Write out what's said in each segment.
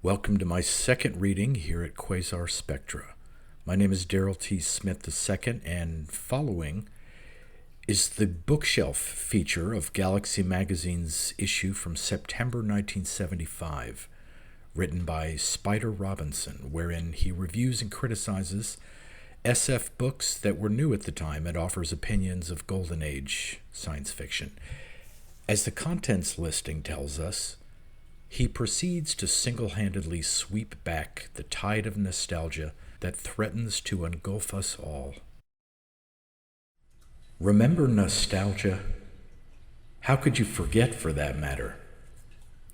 Welcome to my second reading here at Quasar Spectra. My name is Darrell T. Smith II, and following is the bookshelf feature of Galaxy Magazine's issue from September 1975, written by Spider Robinson, wherein he reviews and criticizes SF books that were new at the time and offers opinions of Golden Age science fiction. As the contents listing tells us, he proceeds to single-handedly sweep back the tide of nostalgia that threatens to engulf us all. Remember nostalgia? How could you forget, for that matter?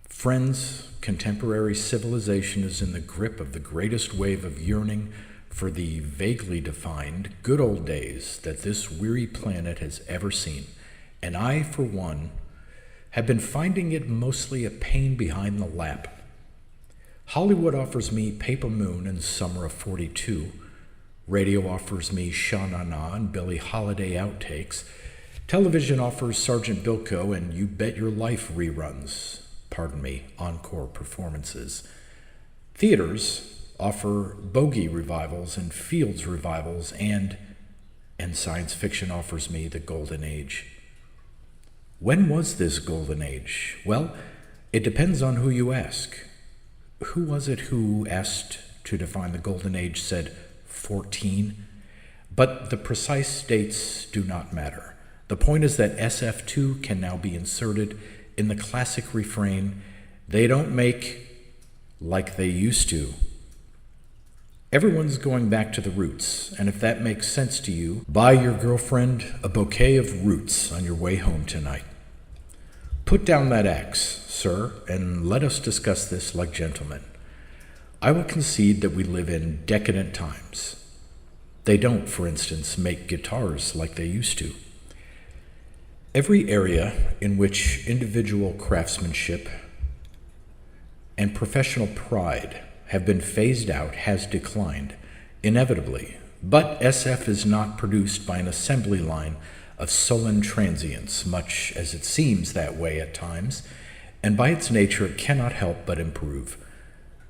Friends, contemporary civilization is in the grip of the greatest wave of yearning for the vaguely defined good old days that this weary planet has ever seen, and I, for one, have been finding it mostly a pain behind the lap. Hollywood offers me Paper Moon and Summer of 42. Radio offers me Sha Na Na and Billie Holiday outtakes. Television offers Sergeant Bilko and You Bet Your Life reruns, encore performances. Theaters offer Bogey revivals and Fields revivals, and science fiction offers me the Golden Age. When was this Golden Age? Well, it depends on who you ask. Who was it who, asked to define the Golden Age, said 14? But the precise dates do not matter. The point is that SF2 can now be inserted in the classic refrain, "They don't make like they used to." Everyone's going back to the roots, and if that makes sense to you, buy your girlfriend a bouquet of roots on your way home tonight. Put down that axe, sir, and let us discuss this like gentlemen. I will concede that we live in decadent times. They don't, for instance, make guitars like they used to. Every area in which individual craftsmanship and professional pride have been phased out has declined, inevitably. But SF is not produced by an assembly line of sullen transients, much as it seems that way at times, and by its nature it cannot help but improve.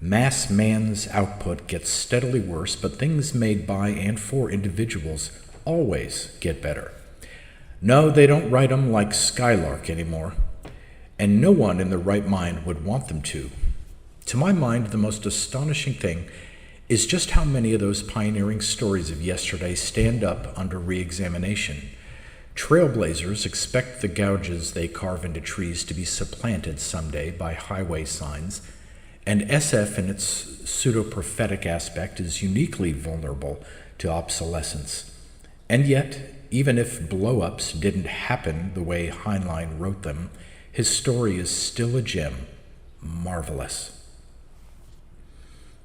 Mass man's output gets steadily worse, but things made by and for individuals always get better. No, they don't write them like Skylark anymore, and no one in their right mind would want them to. To my mind, the most astonishing thing is just how many of those pioneering stories of yesterday stand up under re-examination. Trailblazers expect the gouges they carve into trees to be supplanted someday by highway signs, and SF in its pseudo-prophetic aspect is uniquely vulnerable to obsolescence. And yet, even if blow-ups didn't happen the way Heinlein wrote them, his story is still a gem, marvelous.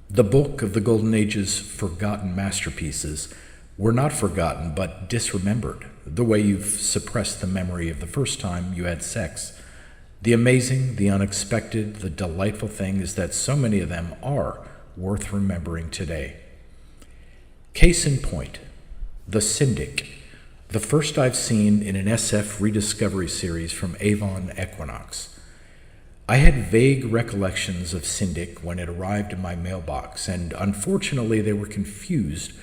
The bulk of the Golden Age's forgotten masterpieces were not forgotten but disremembered, the way you've suppressed the memory of the first time you had sex. The amazing, the unexpected, the delightful thing is that so many of them are worth remembering today. Case in point, The Syndic, the first I've seen in an SF rediscovery series from Avon Equinox. I had vague recollections of Syndic when it arrived in my mailbox, and unfortunately they were confused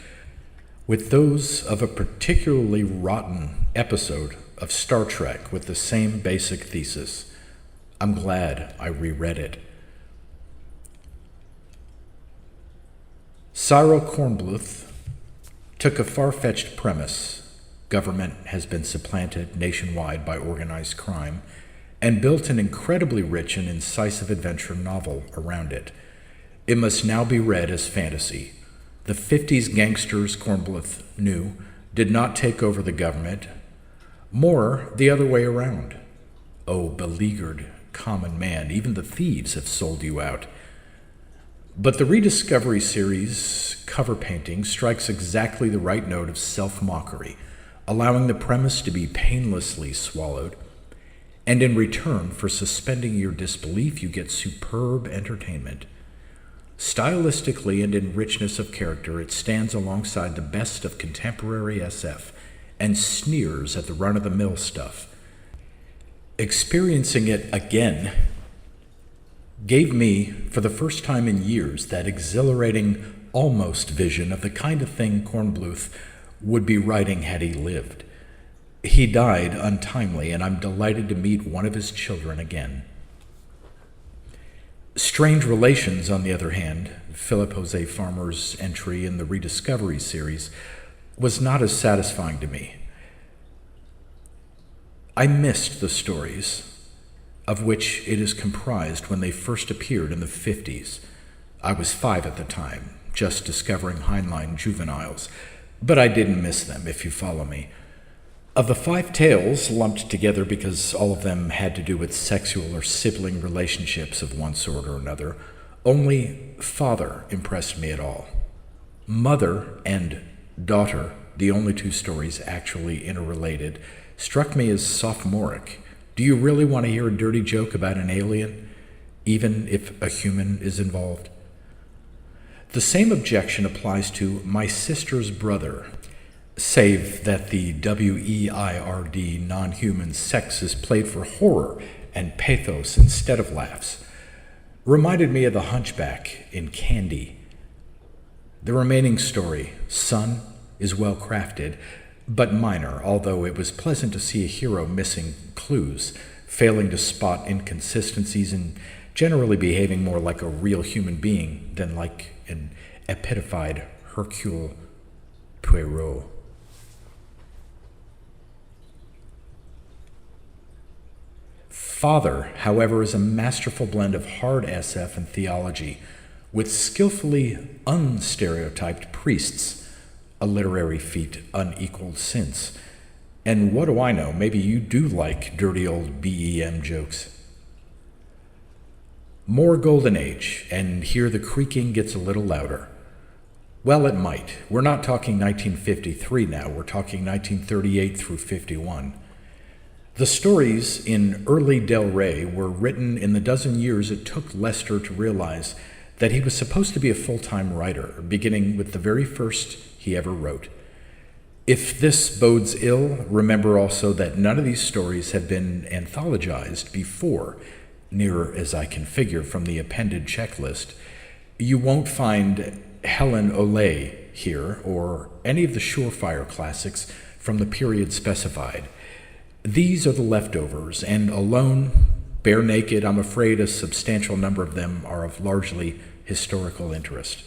with those of a particularly rotten episode of Star Trek with the same basic thesis. I'm glad I reread it. Cyril Kornbluth took a far-fetched premise, government has been supplanted nationwide by organized crime, and built an incredibly rich and incisive adventure novel around it. It must now be read as fantasy. The 50s gangsters Kornbluth knew did not take over the government, more the other way around. Oh, beleaguered common man, even the thieves have sold you out. But the Rediscovery series cover painting strikes exactly the right note of self-mockery, allowing the premise to be painlessly swallowed, and in return for suspending your disbelief, you get superb entertainment. Stylistically and in richness of character, it stands alongside the best of contemporary SF and sneers at the run-of-the-mill stuff. Experiencing it again gave me, for the first time in years, that exhilarating almost vision of the kind of thing Kornbluth would be writing had he lived. He died untimely, and I'm delighted to meet one of his children again. Strange Relations, on the other hand, Philip Jose Farmer's entry in the Rediscovery series, was not as satisfying to me. I missed the stories of which it is comprised when they first appeared in the 50s. I was 5 at the time, just discovering Heinlein juveniles, but I didn't miss them, if you follow me. Of the 5 tales, lumped together because all of them had to do with sexual or sibling relationships of one sort or another, only Father impressed me at all. Mother and Daughter, the only 2 stories actually interrelated, struck me as sophomoric. Do you really want to hear a dirty joke about an alien, even if a human is involved? The same objection applies to My Sister's Brother, save that the W-E-I-R-D non-human sex is played for horror and pathos instead of laughs. Reminded me of the hunchback in Candy. The remaining story, Son, is well crafted, but minor, although it was pleasant to see a hero missing clues, failing to spot inconsistencies, and generally behaving more like a real human being than like an epitified Hercule Poirot. Father, however, is a masterful blend of hard SF and theology, with skillfully unstereotyped priests, a literary feat unequaled since. And what do I know, maybe you do like dirty old BEM jokes. More Golden Age, and here the creaking gets a little louder. Well, it might. We're not talking 1953 now, we're talking 1938 through 51. The stories in early Del Rey were written in the dozen years it took Lester to realize that he was supposed to be a full-time writer, beginning with the very first he ever wrote. If this bodes ill, remember also that none of these stories have been anthologized before, near as I can figure from the appended checklist. You won't find Helen Olay here, or any of the Surefire classics from the period specified. These are the leftovers, and alone, bare naked, I'm afraid a substantial number of them are of largely historical interest.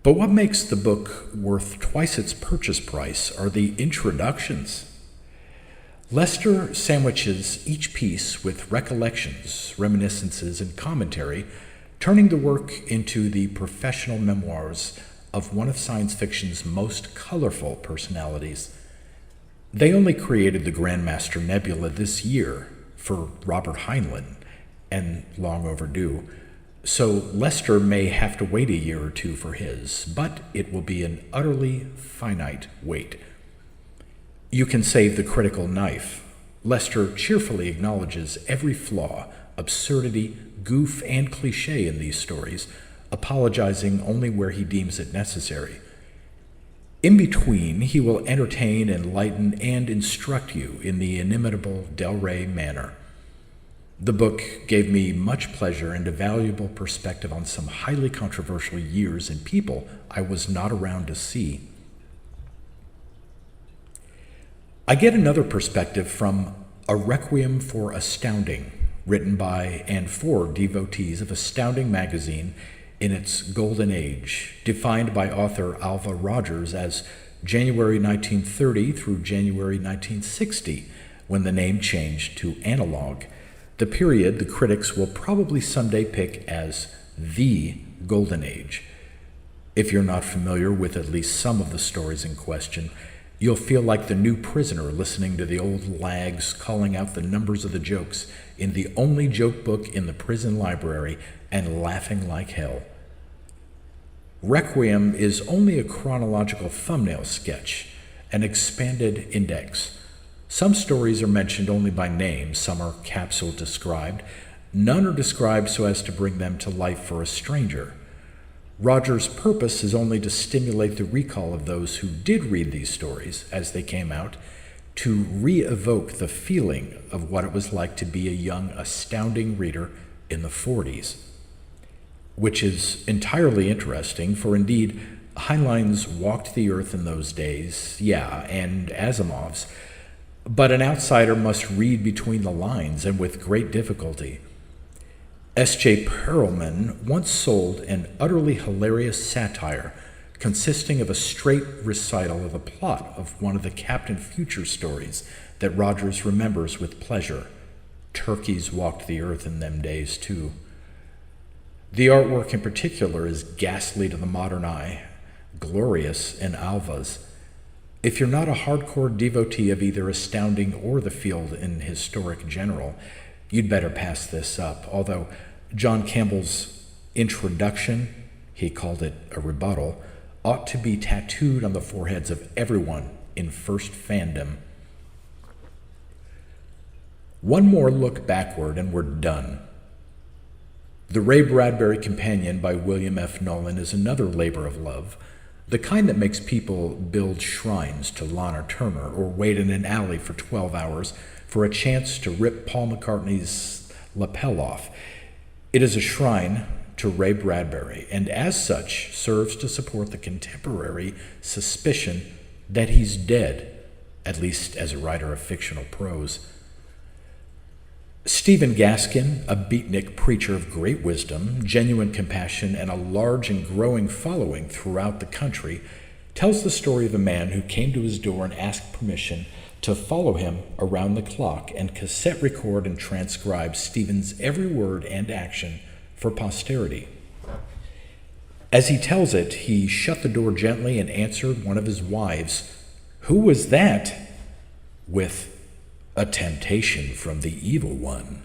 But what makes the book worth twice its purchase price are the introductions. Lester sandwiches each piece with recollections, reminiscences, and commentary, turning the work into the professional memoirs of one of science fiction's most colorful personalities. They only created the Grandmaster Nebula this year for Robert Heinlein, and long overdue, so Lester may have to wait a year or 2 for his, but it will be an utterly finite wait. You can save the critical knife. Lester cheerfully acknowledges every flaw, absurdity, goof, and cliché in these stories, apologizing only where he deems it necessary. In between, he will entertain, enlighten, and instruct you in the inimitable Del Rey manner. The book gave me much pleasure and a valuable perspective on some highly controversial years and people I was not around to see. I get another perspective from A Requiem for Astounding, written by and for devotees of Astounding magazine in its golden age, defined by author Alva Rogers as January 1930 through January 1960, when the name changed to Analog, the period the critics will probably someday pick as the golden age. If you're not familiar with at least some of the stories in question, you'll feel like the new prisoner listening to the old lags calling out the numbers of the jokes in the only joke book in the prison library and laughing like hell. Requiem is only a chronological thumbnail sketch, an expanded index. Some stories are mentioned only by name, some are capsule described. None are described so as to bring them to life for a stranger. Rogers' purpose is only to stimulate the recall of those who did read these stories as they came out, to re-evoke the feeling of what it was like to be a young, astounding reader in the 40s. Which is entirely interesting, for indeed, Heinlein's walked the earth in those days, yeah, and Asimov's, but an outsider must read between the lines and with great difficulty. S.J. Perelman once sold an utterly hilarious satire consisting of a straight recital of the plot of one of the Captain Future stories that Rogers remembers with pleasure. Turkeys walked the earth in them days, too. The artwork in particular is ghastly to the modern eye, glorious in Alva's. If you're not a hardcore devotee of either Astounding or the field in historic general, you'd better pass this up, although John Campbell's introduction, he called it a rebuttal, ought to be tattooed on the foreheads of everyone in first fandom. One more look backward and we're done. The Ray Bradbury Companion by William F. Nolan is another labor of love, the kind that makes people build shrines to Lana Turner or wait in an alley for 12 hours for a chance to rip Paul McCartney's lapel off. It is a shrine to Ray Bradbury, and as such serves to support the contemporary suspicion that he's dead, at least as a writer of fictional prose. Stephen Gaskin, a beatnik preacher of great wisdom, genuine compassion, and a large and growing following throughout the country, tells the story of a man who came to his door and asked permission to follow him around the clock and cassette record and transcribe Stephen's every word and action for posterity. As he tells it, he shut the door gently and answered one of his wives, "Who was that?" with "A temptation from the evil one."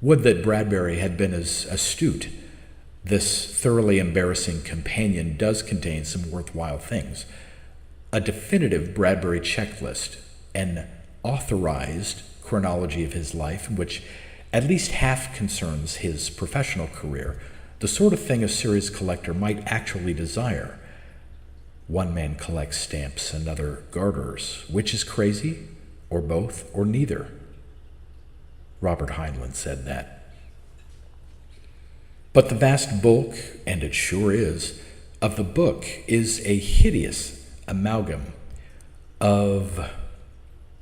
Would that Bradbury had been as astute. This thoroughly embarrassing companion does contain some worthwhile things. A definitive Bradbury checklist, an authorized chronology of his life, which at least half concerns his professional career, the sort of thing a serious collector might actually desire. One man collects stamps, another garters. Which is crazy? Or both, or neither? Robert Heinlein said that. But the vast bulk, and it sure is, of the book is a hideous amalgam of,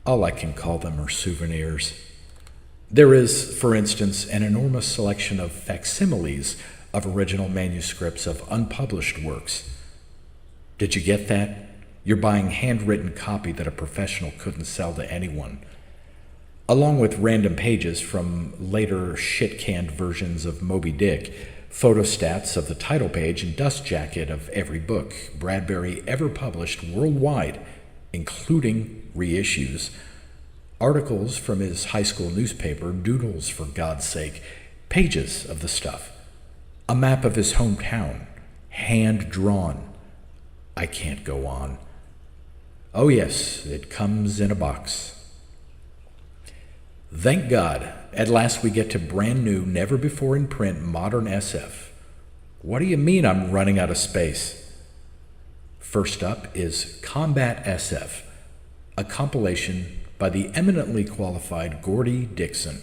all I can call them are souvenirs. There is, for instance, an enormous selection of facsimiles of original manuscripts of unpublished works. Did you get that? You're buying handwritten copy that a professional couldn't sell to anyone. Along with random pages from later shit-canned versions of Moby Dick, photostats of the title page and dust jacket of every book Bradbury ever published worldwide, including reissues, articles from his high school newspaper, doodles for God's sake, pages of the stuff, a map of his hometown, hand-drawn. I can't go on. Oh yes, it comes in a box. Thank God, at last we get to brand new, never before in print modern SF. What do you mean I'm running out of space? First up is Combat SF, a compilation by the eminently qualified Gordy Dixon.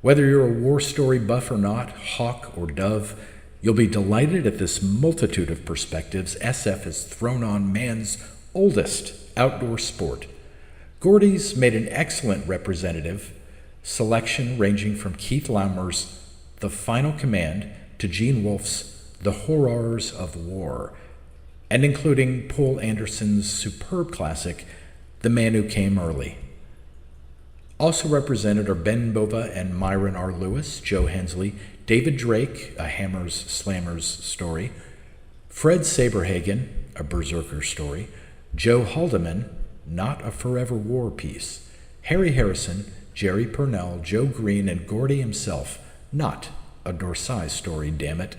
Whether you're a war story buff or not, hawk or dove, you'll be delighted at this multitude of perspectives SF has thrown on man's oldest outdoor sport. Gordy's made an excellent representative selection ranging from Keith Laumer's The Final Command to Gene Wolfe's The Horrors of War, and including Poul Anderson's superb classic The Man Who Came Early. Also represented are Ben Bova and Myron R. Lewis, Joe Hensley, David Drake, a Hammers Slammers story, Fred Saberhagen, a Berserker story, Joe Haldeman, Not a Forever War Piece, Harry Harrison, Jerry Purnell, Joe Green, and Gordy himself, Not a Dorsai story, damn it.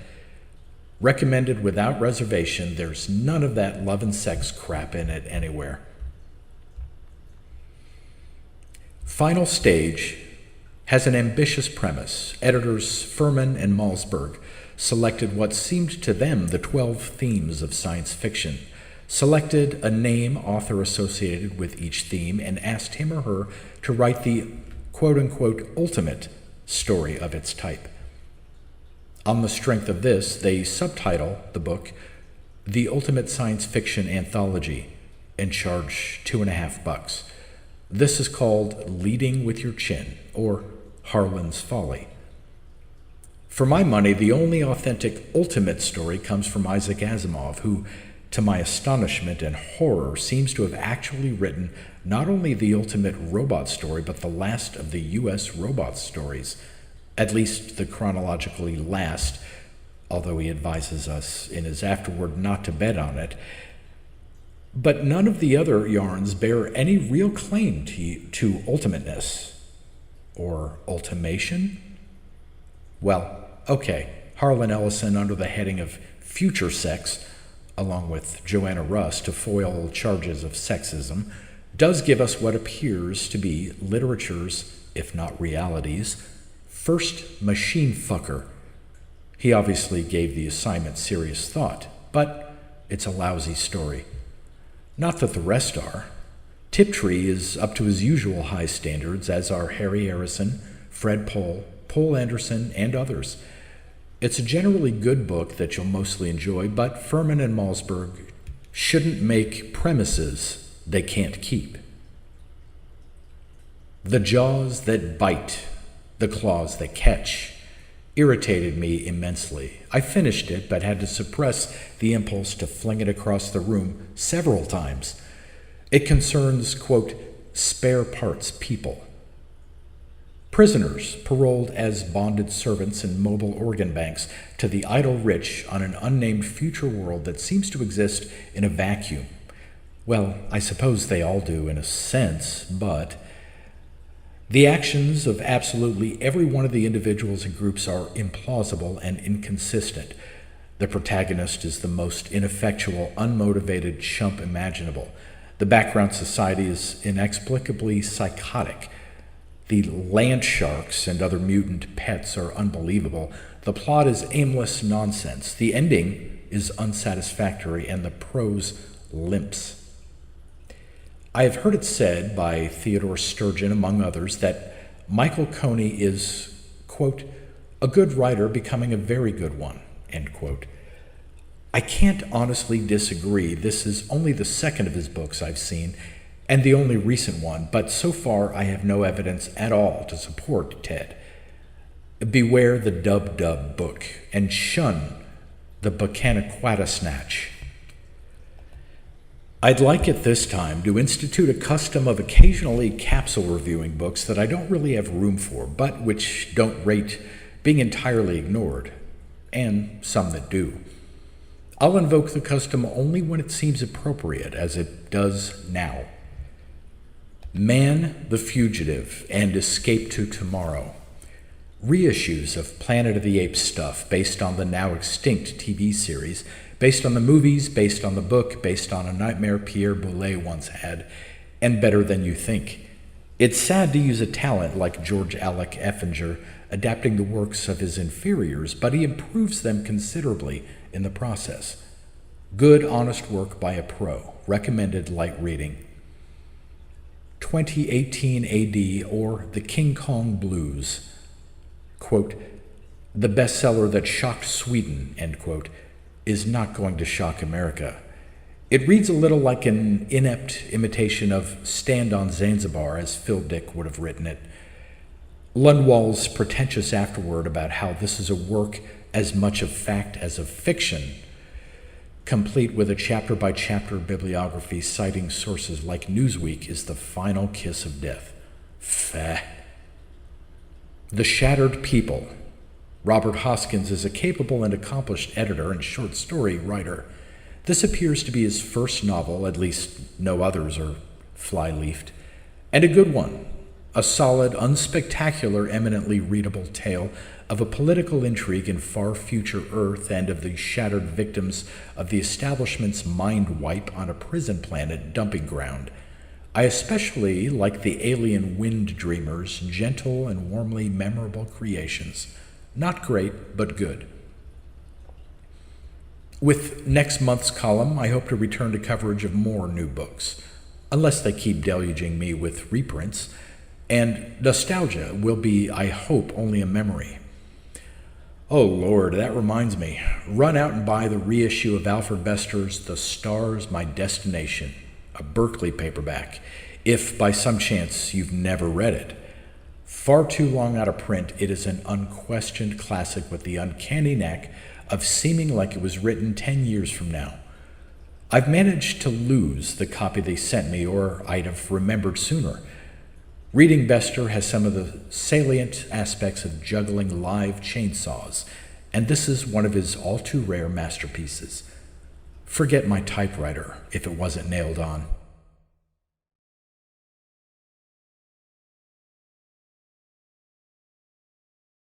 Recommended without reservation. There's none of that love and sex crap in it anywhere. Final Stage has an ambitious premise. Editors Furman and Malsberg selected what seemed to them the 12 themes of science fiction, selected a name author associated with each theme, and asked him or her to write the quote-unquote ultimate story of its type. On the strength of this, they subtitle the book The Ultimate Science Fiction Anthology and charge $2.50. This is called Leading with Your Chin, or Harlan's Folly. For my money, the only authentic ultimate story comes from Isaac Asimov, who, to my astonishment and horror, seems to have actually written not only the ultimate robot story, but the last of the U.S. robot stories, at least the chronologically last, although he advises us in his afterword not to bet on it. But none of the other yarns bear any real claim to ultimateness or ultimation. Well, okay, Harlan Ellison, under the heading of Future Sex, along with Joanna Russ to foil charges of sexism, does give us what appears to be literature's, if not reality's, first machine fucker. He obviously gave the assignment serious thought, but it's a lousy story. Not that the rest are. Tiptree is up to his usual high standards, as are Harry Harrison, Fred Pohl, Paul Anderson, and others. It's a generally good book that you'll mostly enjoy, but Furman and Malzberg shouldn't make premises they can't keep. The jaws that bite, the claws that catch, irritated me immensely. I finished it, but had to suppress the impulse to fling it across the room several times. It concerns, quote, spare parts people. Prisoners paroled as bonded servants in mobile organ banks to the idle rich on an unnamed future world that seems to exist in a vacuum. Well, I suppose they all do in a sense, but the actions of absolutely every one of the individuals and groups are implausible and inconsistent. The protagonist is the most ineffectual, unmotivated chump imaginable. The background society is inexplicably psychotic. The land sharks and other mutant pets are unbelievable. The plot is aimless nonsense. The ending is unsatisfactory, and the prose limps. I have heard it said by Theodore Sturgeon, among others, that Michael Coney is, quote, a good writer becoming a very good one, end quote. I can't honestly disagree. This is only the second of his books I've seen, and the only recent one, but so far I have no evidence at all to support Ted. Beware the dub-dub book, and shun the Bacanaquata snatch. I'd like at this time to institute a custom of occasionally capsule reviewing books that I don't really have room for, but which don't rate being entirely ignored, and some that do. I'll invoke the custom only when it seems appropriate, as it does now. Man the Fugitive and Escape to Tomorrow. Reissues of Planet of the Apes stuff based on the now extinct TV series, based on the movies, based on the book, based on a nightmare Pierre Boulez once had, and better than you think. It's sad to use a talent like George Alec Effinger adapting the works of his inferiors, but he improves them considerably in the process. Good, honest work by a pro. Recommended light reading. 2018 AD, or The King Kong Blues. Quote, the bestseller that shocked Sweden, end quote, is not going to shock America. It reads a little like an inept imitation of Stand on Zanzibar, as Phil Dick would have written it. Lundwall's pretentious afterword about how this is a work as much of fact as of fiction, complete with a chapter-by-chapter bibliography citing sources like Newsweek, is the final kiss of death. Faugh. The Shattered People. Robert Hoskins is a capable and accomplished editor and short story writer. This appears to be his first novel, at least no others are fly-leafed, and a good one. A solid, unspectacular, eminently readable tale of a political intrigue in far future Earth and of the shattered victims of the establishment's mind wipe on a prison planet dumping ground. I especially like the alien Wind Dreamers' gentle and warmly memorable creations. Not great, but good. With next month's column, I hope to return to coverage of more new books, unless they keep deluging me with reprints, and nostalgia will be, I hope, only a memory. Oh Lord, that reminds me. Run out and buy the reissue of Alfred Bester's The Star's My Destination, a Berkeley paperback, if by some chance you've never read it. Far too long out of print, it is an unquestioned classic with the uncanny knack of seeming like it was written 10 years from now. I've managed to lose the copy they sent me, or I'd have remembered sooner. Reading Bester has some of the salient aspects of juggling live chainsaws, and this is one of his all too rare masterpieces. Forget my typewriter if it wasn't nailed on.